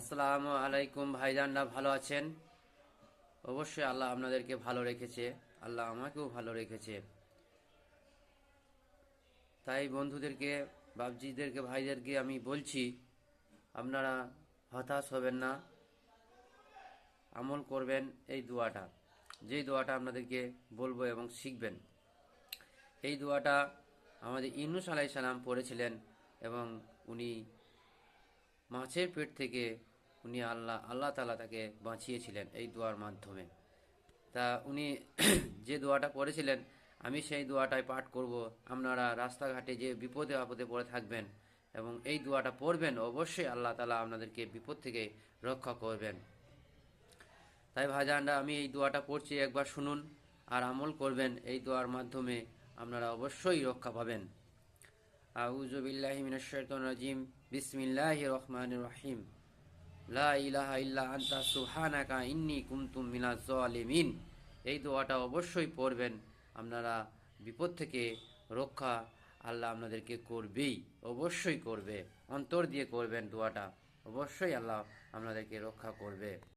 আসসালামু আলাইকুম ভাইজানরা, ভালো আছেন? অবশ্যই আল্লাহ আপনাদেরকে ভালো রেখেছে, আল্লাহ আমাকেও ভালো রেখেছে। তাই বন্ধুদেরকে, বাবজিদেরকে, ভাইদেরকে আমি বলছি, আপনারা হতাশ হবেন না, আমল করবেন এই দোয়াটা। যেই দোয়াটা আপনাদেরকে বলবো এবং শিখবেন। এই দোয়াটা আমাদের ইউনূস আলাইহিস সালাম পড়েছিলেন এবং উনি মাছের পেট থেকে আল্লাহ তাআলা তাকে বাঁচিয়েছিলেন এই দোয়ার মাধ্যমে। তা উনি যে দোয়াটা পড়েছিলেন, আমি সেই দোয়াটাই পাঠ করব। আপনারা রাস্তাঘাটে যে বিপদে আপদে পড়ে থাকবেন এবং এই দোয়াটা পড়বেন, অবশ্যই আল্লাহ তাআলা আপনাদেরকে বিপদ থেকে রক্ষা করবেন। তাই ভাইজানরা, আমি এই দোয়াটা পড়ছি, একবার শুনুন আর আমল করবেন। এই দোয়ার মাধ্যমে আপনারা অবশ্যই রক্ষা পাবেন। আউযু বিল্লাহি মিনাশ শাইতানির রাজিম। বিসমিল্লাহির রহমানির রহিম। লা ইলাহা ইল্লা আনতা সুবহানাকা ইন্নী কুনতু মিনাজ জালিমিন। এই দোয়াটা অবশ্যই পড়বেন। আপনারা বিপদ থেকে রক্ষা আল্লাহ আপনাদেরকে করবেই, অবশ্যই করবে। অন্তর দিয়ে করবেন দোয়াটা, অবশ্যই আল্লাহ আপনাদেরকে রক্ষা করবে।